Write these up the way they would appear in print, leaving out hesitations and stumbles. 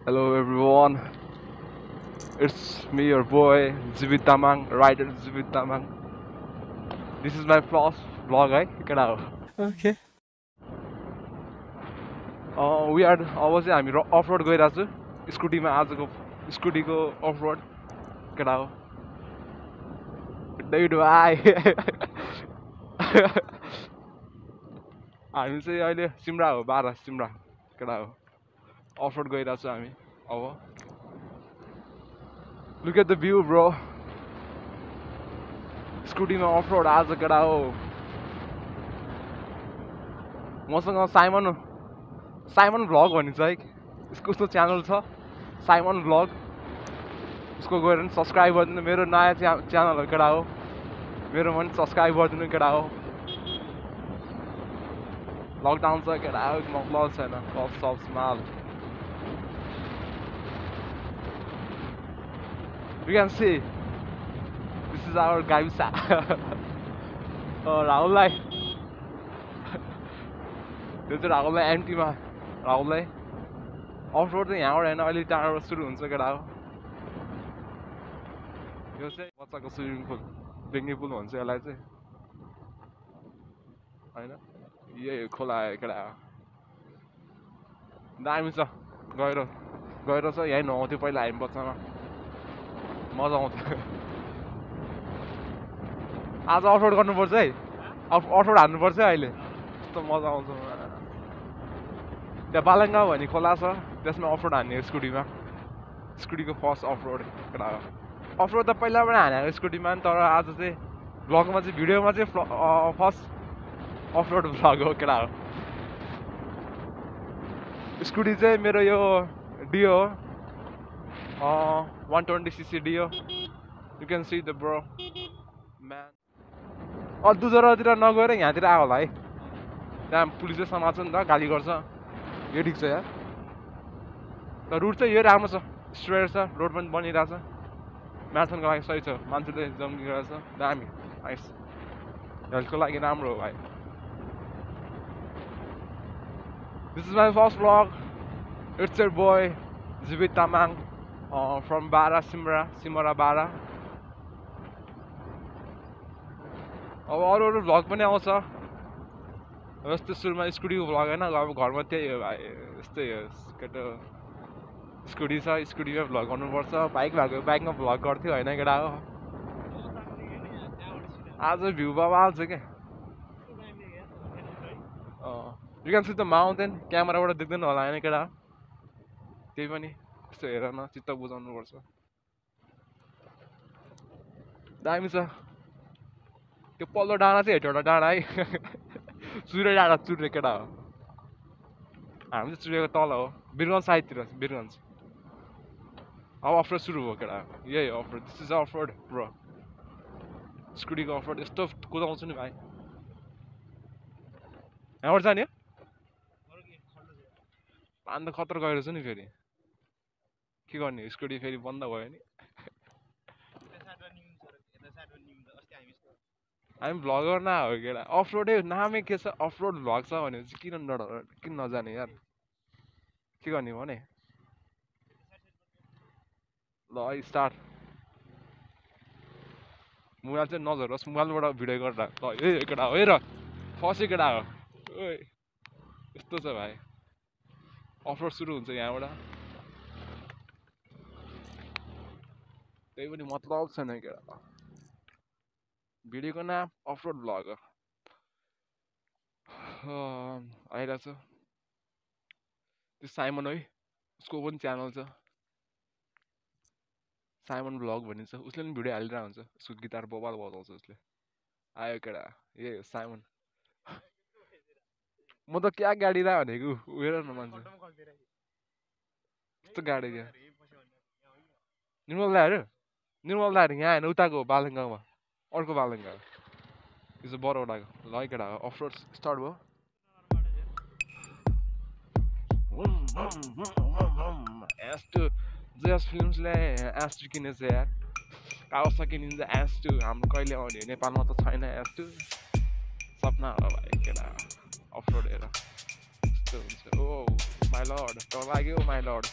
Hello everyone, it's me your boy Jibit Tamang, writer Jibit Tamang. This is my first vlog है केटा हो Okay. we are अब चाहिँ हामी अफरोड गइरहेको छु स्कुटीमा आजको स्कुटीको अफरोड केटा हो डैड भाइ हामी चाहिँ अहिले सिमरा हो 12 सिमरा केटा हो अफरोड गइरहेको छु हामी अब Look at the view bro स्कुटीमा अफरोड आज केटा हो मसँग साइमन भ्लग भन्ने छ है उसको च्यानल छ साइमन भ्लग उसको गएर पनि सब्सक्राइब गरिदिनु मेरो नयाँ च्यानल हो केटा हो मेरो पनि सब्सक्राइब गरिदिनु केटा हो लकडाउन छ केटा हो मतलब छैन सब small You can see this is our Gaisa राहुललाई त्यो चाहिँ राहुललाई एमटीमा राहुललाई अफरोड चाहिँ यहाँबाट होइन अलि टाढाबाट सुरु हुन्छ केटा हो यो चाहिँ बच्चाको स्विमिङ पुल बेङ्गी पुल भन्छ यसलाई चाहिँ होइन यही खोला आयो केटा हो दामी छ गएर चाहिँ यहीँ नुहाउँथ्यो पहिला हामी बच्चामा मजा आउँछ आज अफरोड गर्नुपर्छ है अफरोड हान्नुपर्छ है अहिले यस्तो मजा आउँछ त्यहाँ बालङ्गा भन्ने खोला छ त्यसमा अफरोड हान्ने स्कुटीमा स्कुटीको फर्स्ट अफरोड केटा हो अफरोड त पहिलाबाट हानेको स्कुटीमा नि तर आज चाहिँ भ्लगमा चाहिँ भिडियोमा चाहिँ फर्स्ट अफरोड भ्लग हो केटा हो स्कुटी चाहिँ मेरो यो डियो हो 120cc Dio you can see the bro man दुजरातिर नगएर यहाँतिर आयो होला है त्यहाँ पुलिसले समात्छ नि त गाली गर्छ यो ठिक छ यार तर रुट चाहिँ यो राम्रो छ स्ट्रेट छ रोड पनि बनिरहेछ म्याराथनको लागि सही छ मान्छेले जम्किरहेछ दामी नाइस हेल्थको लागि राम्रो हो भाइ this is my first vlog it's your boy Jibit Tamang from Bara Simara Bara अब अरू भ्लग पनि आउँछ यस्तो सुरुमा स्कुटीको भ्लग होइन अब घरमा त्यही हो भाइ यस्तै हो केटो स्कुटी छ स्कुटीमा भ्लग गर्नुपर्छ बाइक भएको बाइकमा भ्लग गर्थ्यो होइन केटा हो आज भ्यू बाबा आउँछ क्या you can see the mountain क्यामेराबाट देख्दैन होला होइन केटा त्यही पनि यस्तो हेर न चित्त बुझाउनुपर्छ दामी छ त्यो पल्लो डाँडा चाहिँ हेटवटा डाँडा है चुरे डाँडा चुरे केटा हो हामी चाहिँ चुरेको तल हो बिरगन्ज साइडतिर बिरगन्ज अब अफरोड सुरु भयो केटा यही हो अफरोड दिस इज अफरोड ब्रो स्कुटीको अफरोड यस्तो कुदाउँछु नि भाइ यहाँबाट जाने हो अन्त खतरा गइरहेछ नि फेरि के गर्ने स्कुटी फेरि बन्द भयो नि हामी भ्लगर न हो केटा अफरोडै नामै के छ अफरोड भ्लग छ भनेपछि किन नजाने यार के गर्ने भने ल स्टार्ट मोबाइल चाहिँ नझरोस् मोबाइलबाट भिडियो गरेर ल ए केटा हो हेर फसे केटा हो ओइ यस्तो छ भाइ अफरोड सुरु हुन्छ यहाँबाट त्यही पनि मतलब छैन केटा भिडियोको नाम अफरोड भ्लग हो आइरहेछ त्यो साइमन है उसको पनि च्यानल छ साइमन भ्लग भन्ने छ उसले पनि भिडियो हालिरहेको हुन्छ उसको गिटार बबाल बजाउँछ उसले आयो केटा यही हो साइमन म त क्या गाडी रा भनेको हेर न मान्छे कस्तो गाडी क्या निर्मल दाहरू यहाँ होइन उताको बालङ्गामा अर्को बालङ्गा यो चाहिँ बरवटाको ल केटा हो अफरोड स्टार्ट भयो जस फिल्मसले एस2 किनेछ यार कावासाकी निन्जा एस2 हाम्रो कहिले आउने नेपालमा त छैन एस2 सपना हो भाइ केटा अफरोड हेर यस्तो हुन्छ ओ माई लर्ड डर लाग्यो माई लर्ड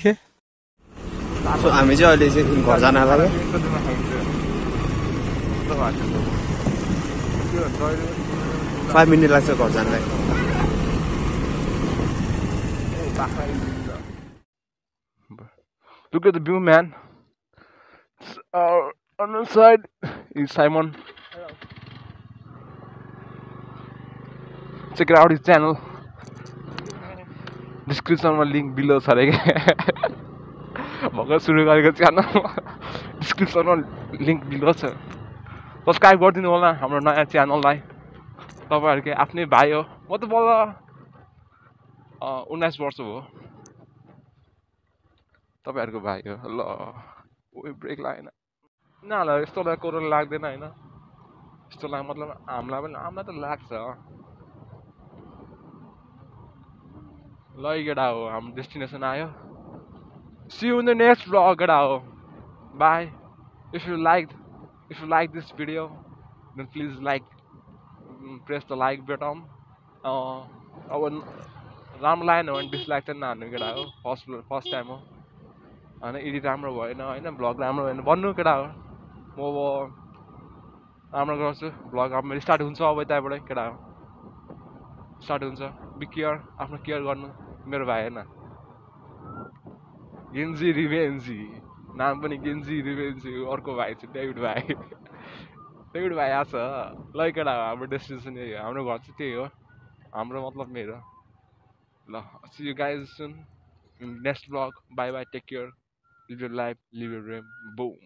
के सो हामी चाहिँ अहिले चाहिँ घर जान लाग्यो 5 मिनट लाग्छ घर जानलाई Look at the view, man. On the side is Simon. Check out his channel. Description ma link below छ रे भर्खर सुरु गरेको च्यानल डिस्क्रिप्सन मा लिंक बिलो छ सब्स्क्राइब गरिदिनु होला हाम्रो नयाँ च्यानललाई तपाईहरुकै आफ्नै भाइ हो म त बल्ल 19 वर्ष हो तपाईहरुको भाइ हो ल ओइ ब्रेक लागेन नाला यस्तोलाई कोरोना लाग्दैन हैन यस्तोलाई मतलब हामीलाई त लाग्छ ल गेडा हो हाम्रो डेस्टिनेसन आयो see you in the next vlog गेडा हो bye if you liked this video then please press the like button अब राम्रो लागेन भने डिसलाइक चाहिँ नहान्नु केटा हो फर्स्ट टाइम हो हैन एडिट राम्रो भएन हैन ब्लग राम्रो भएन भन्नु केटा हो म अब राम्रो गर्छु ब्लग अब मेरो स्टार्ट हुन्छ अब यताबाट केटा हो स्टार्ट हुन्छ बी केयर आफ्नो केयर गर्नु मेरो भाइ हैन गेन्जी रिभेन्जी नाम पनि गेन्जी रिभेन्जी अर्को भाइ चाहिँ डेभिड भाइ आछ ल केटा हो हाम्रो डेस्टिनेसन यही हो हाम्रो घर चाहिँ त्यही हो हाम्रो मतलब मेरो ल see you guys soon in next vlog bye bye take care live your life live your dream boom